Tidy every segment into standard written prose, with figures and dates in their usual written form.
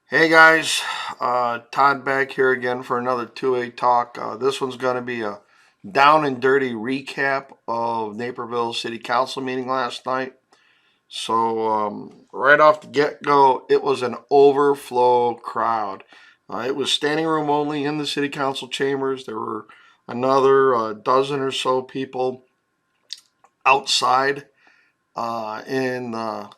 Hey guys, Todd back here again for another 2A talk. This one's going to be a down and dirty recap of Naperville City Council meeting last night. So, right off the get go, it was an overflow crowd. It was standing room only in the City Council chambers. There were another dozen or so people outside in the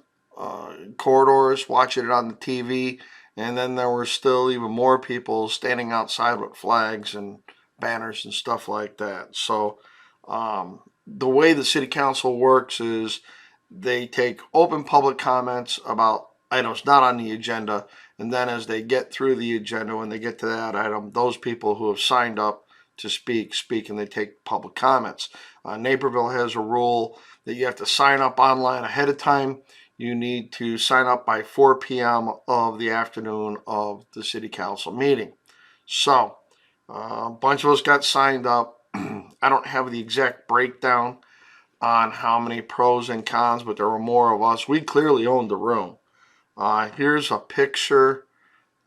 corridors watching it on the TV. And then there were still even more people standing outside with flags and banners and stuff like that. So the way the city council works is they take open public comments about items not on the agenda, and then as they get through the agenda, when they get to that item, those people who have signed up to speak, and they take public comments. Naperville has a rule that you have to sign up online ahead of time. You need to sign up by 4 p.m. of the afternoon of the city council meeting. So, a bunch of us got signed up. I don't have the exact breakdown on how many pros and cons, but there were more of us. We clearly owned the room. Here's a picture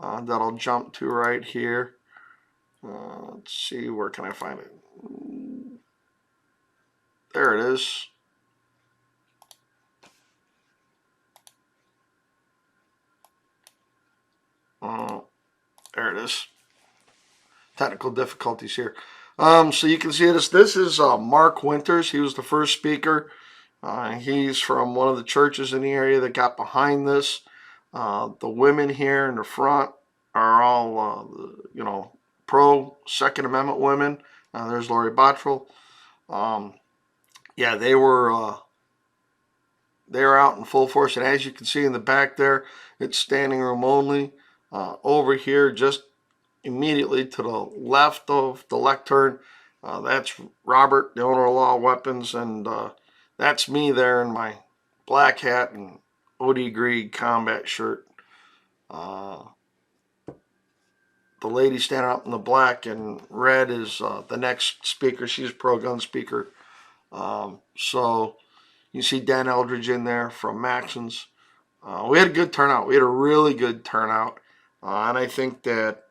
that I'll jump to right here. Let's see, where can I find it? There it is. There it is. Technical difficulties here. So you can see this. This is Mark Winters. He was the first speaker. He's from one of the churches in the area that got behind this. The women here in the front are all, pro Second Amendment women. There's Lori Bottrell. Yeah, they were out in full force, and as you can see in the back there, it's standing room only. Over here, just immediately to the left of the lectern, that's Robert, the owner of Law Weapons, and that's me there in my black hat and OD Green combat shirt. The lady standing up in the black and red is the next speaker. She's a pro-gun speaker. So you see Dan Eldridge in there from Maxon's. We had a good turnout. We had a really good turnout. And I think that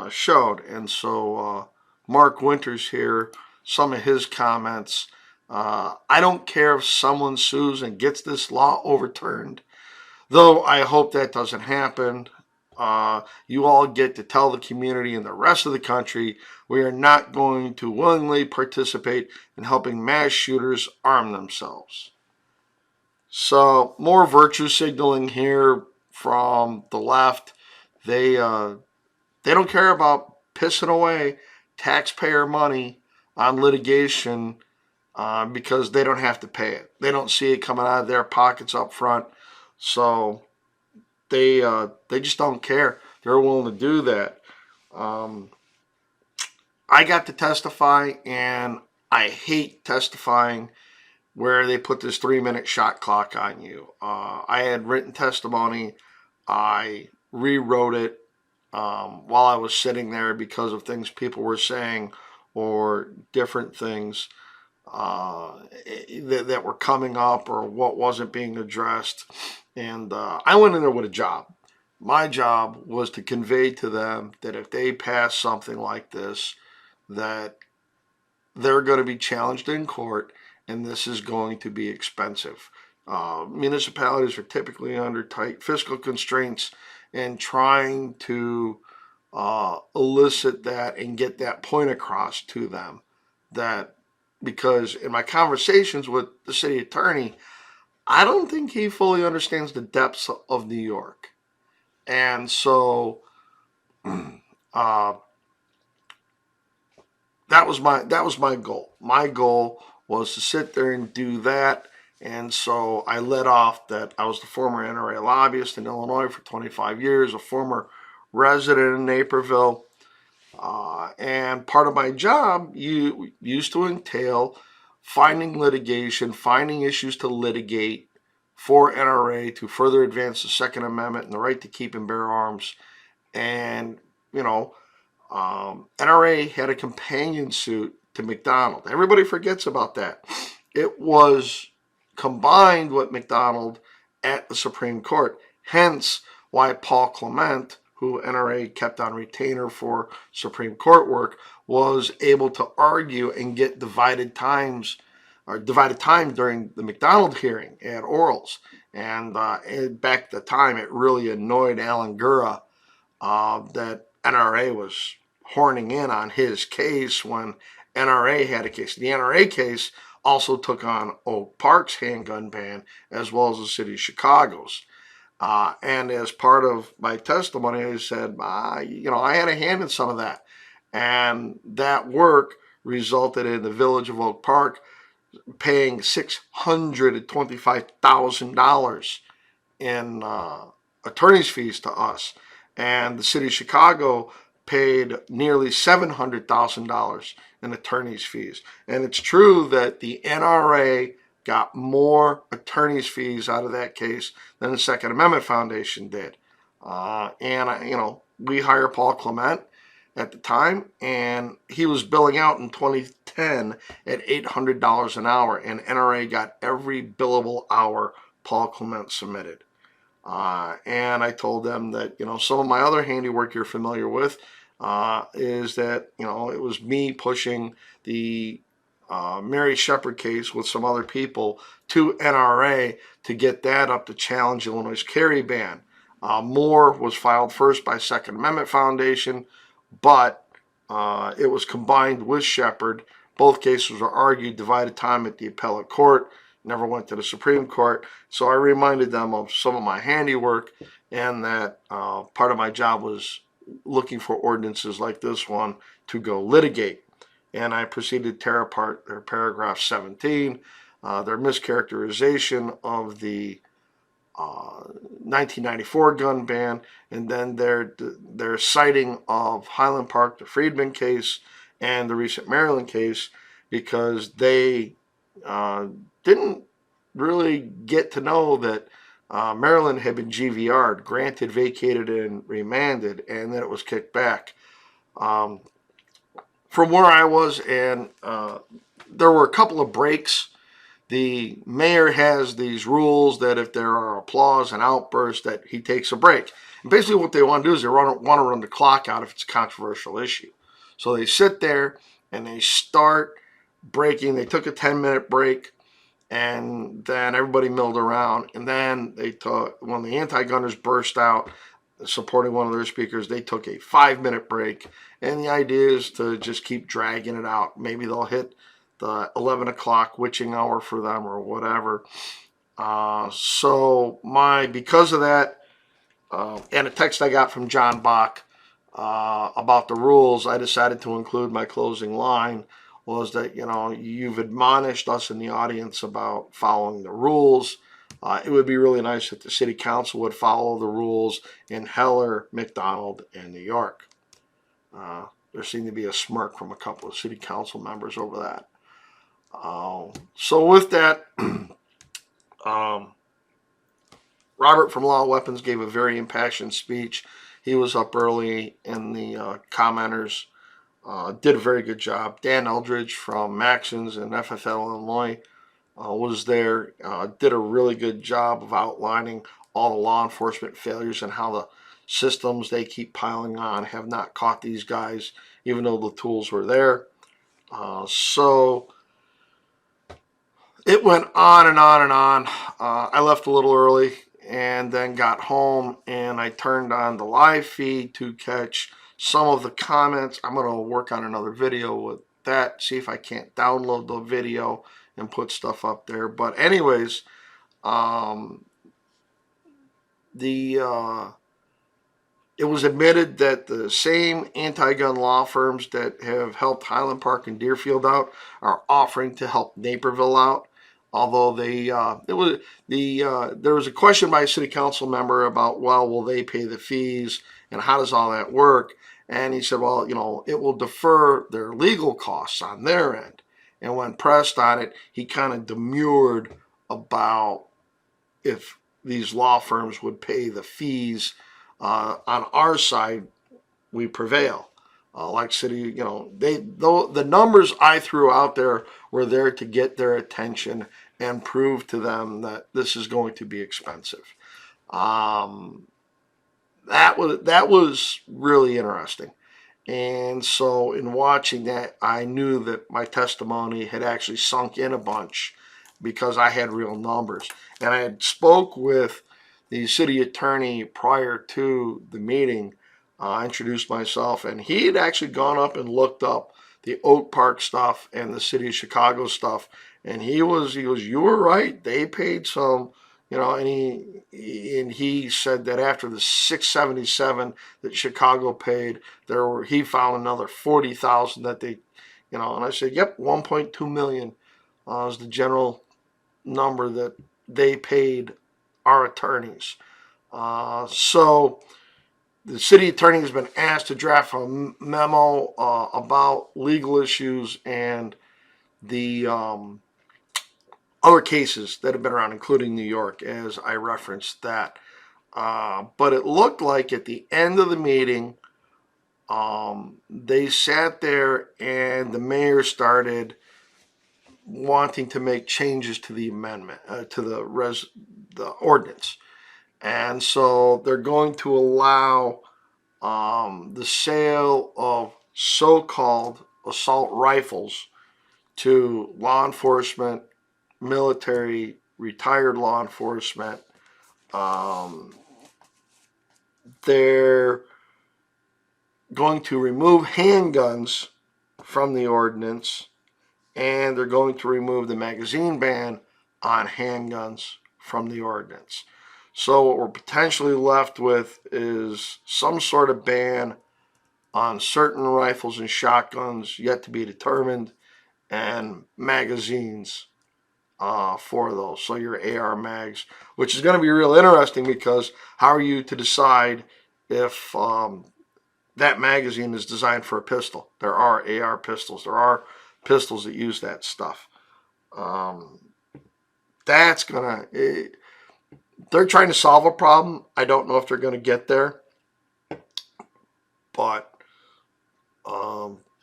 showed. And so Mark Winters here, some of his comments. I don't care if someone sues and gets this law overturned, though I hope that doesn't happen. You all get to tell the community and the rest of the country we are not going to willingly participate in helping mass shooters arm themselves. So more virtue signaling here from the left. They don't care about pissing away taxpayer money on litigation because they don't have to pay it. They don't see it coming out of their pockets up front. So they just don't care. They're willing to do that. I got to testify, and I hate testifying where they put this 3-minute shot clock on you. I had written testimony. I rewrote it while I was sitting there because of things people were saying or different things that were coming up or what wasn't being addressed. And I went in there with a job. My job was to convey to them that if they pass something like this, that they're going to be challenged in court, and this is going to be expensive. Municipalities are typically under tight fiscal constraints, and trying to elicit that and get that point across to them, that because in my conversations with the city attorney, I don't think he fully understands the depths of New York. And so uh, that was my goal. My goal was to sit there and do that. And so I led off that I was the former NRA lobbyist in Illinois for 25 years, a former resident in Naperville. And part of my job used to entail finding litigation, finding issues to litigate for NRA to further advance the Second Amendment and the right to keep and bear arms. And, NRA had a companion suit to McDonald. Everybody forgets about that. It was combined with McDonald at the Supreme Court. Hence why Paul Clement, who NRA kept on retainer for Supreme Court work, was able to argue and get divided time during the McDonald hearing at orals. And back at the time, it really annoyed Alan Gura that NRA was horning in on his case when NRA had a case. The NRA case also took on Oak Park's handgun ban as well as the city of Chicago's. And as part of my testimony, I said, I had a hand in some of that. And that work resulted in the village of Oak Park paying $625,000 in attorney's fees to us. And the city of Chicago paid nearly $700,000 in attorney's fees. And it's true that the NRA got more attorney's fees out of that case than the Second Amendment Foundation did. We hired Paul Clement at the time, and he was billing out in 2010 at $800 an hour, and NRA got every billable hour Paul Clement submitted. And I told them that, some of my other handiwork you're familiar with is that, it was me pushing the Mary Shepard case with some other people to NRA to get that up to challenge Illinois' carry ban. Moore was filed first by Second Amendment Foundation, but it was combined with Shepard. Both cases were argued, divided time at the appellate court, never went to the Supreme Court. So I reminded them of some of my handiwork, and that part of my job was looking for ordinances like this one to go litigate. And I proceeded to tear apart their paragraph 17, their mischaracterization of the 1994 gun ban, and then their citing of Highland Park, the Freedman case, and the recent Maryland case, because they didn't really get to know that Maryland had been GVR'd, granted, vacated, and remanded, and then it was kicked back. From where I was, and there were a couple of breaks. The mayor has these rules that if there are applause and outbursts, that he takes a break. And basically what they want to do is they want to run the clock out if it's a controversial issue. So they sit there and they start breaking. They took a 10-minute break, and then everybody milled around. And then when the anti-gunners burst out, supporting one of their speakers, they took a 5-minute break. And the idea is to just keep dragging it out. Maybe they'll hit the 11 o'clock witching hour for them or whatever. Because of that, and a text I got from John Bach about the rules, I decided to include my closing line was that, you've admonished us in the audience about following the rules. It would be really nice if the city council would follow the rules in Heller, McDonald, and New York. There seemed to be a smirk from a couple of city council members over that. So with that, Robert from Law Weapons gave a very impassioned speech. He was up early in the commenters, did a very good job. Dan Eldridge from Maxons and FFL Illinois was there, did a really good job of outlining all the law enforcement failures and how the systems they keep piling on have not caught these guys, even though the tools were there. So it went on and on and on. I left a little early and then got home, and I turned on the live feed to catch some of the comments. I'm going to work on another video with that, see if I can't download the video and put stuff up there. But anyways, it was admitted that the same anti-gun law firms that have helped Highland Park and Deerfield out are offering to help Naperville out. Although there was a question by a city council member about, well, will they pay the fees and how does all that work? And he said, well, it will defer their legal costs on their end. And when pressed on it, he kind of demurred about if these law firms would pay the fees. On our side, we prevail. Like city, the numbers I threw out there were there to get their attention and prove to them that this is going to be expensive. that was really interesting. And so in watching that, I knew that my testimony had actually sunk in a bunch because I had real numbers. And I had spoke with the city attorney prior to the meeting. I introduced myself, and he had actually gone up and looked up the Oak Park stuff and the city of Chicago stuff. And he goes, you were right. They paid some, and he said that after the 677 that Chicago paid, he found another 40,000 that they, and I said, yep, 1.2 million is the general number that they paid our attorneys. So the city attorney has been asked to draft a memo about legal issues and the other cases that have been around, including New York, as I referenced that. But it looked like at the end of the meeting, they sat there and the mayor started wanting to make changes to the amendment, to the ordinance. And so they're going to allow the sale of so-called assault rifles to law enforcement, military, retired law enforcement. They're going to remove handguns from the ordinance, and they're going to remove the magazine ban on handguns from the ordinance. So what we're potentially left with is some sort of ban on certain rifles and shotguns, yet to be determined, and magazines for those. So your AR mags, which is going to be real interesting because how are you to decide if that magazine is designed for a pistol? There are AR pistols. There are pistols that use that stuff. That's going to... They're trying to solve a problem. I don't know if they're going to get there. But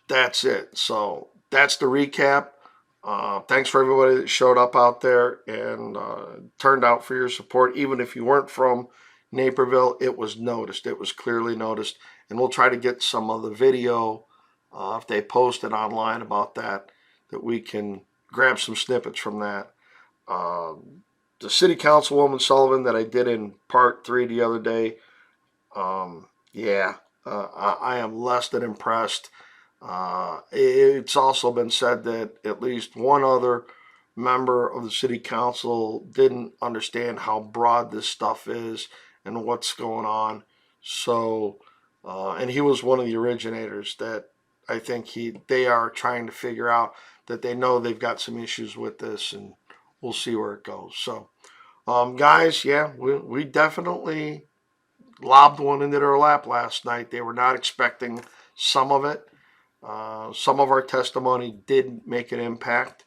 that's it. So that's the recap. Thanks for everybody that showed up out there and turned out for your support. Even if you weren't from Naperville, it was noticed. It was clearly noticed. And we'll try to get some of the video, if they post it online about that we can grab some snippets from that. The city councilwoman Sullivan that I did in part 3 the other day, I am less than impressed. It's also been said that at least one other member of the city council didn't understand how broad this stuff is and what's going on. So, and he was one of the originators that I think they are trying to figure out that they know they've got some issues with this, and we'll see where it goes. So, guys, yeah, we definitely lobbed one into their lap last night. They were not expecting some of it. Some of our testimony did make an impact.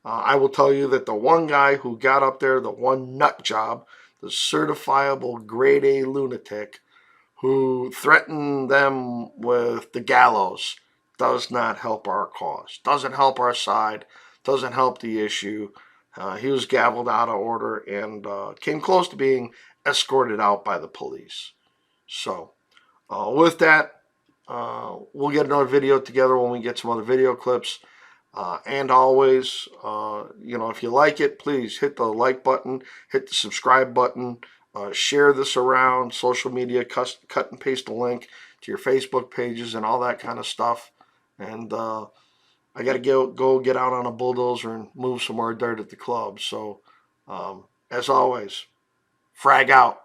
I will tell you that the one guy who got up there, the one nut job, the certifiable grade A lunatic who threatened them with the gallows, does not help our cause, doesn't help our side, doesn't help the issue. He was gavelled out of order and came close to being escorted out by the police. So with that, we'll get another video together when we get some other video clips. And always, if you like it, please hit the like button, hit the subscribe button, share this around social media, cut and paste a link to your Facebook pages and all that kind of stuff. And I got to go get out on a bulldozer and move some more dirt at the club. So, as always, frag out.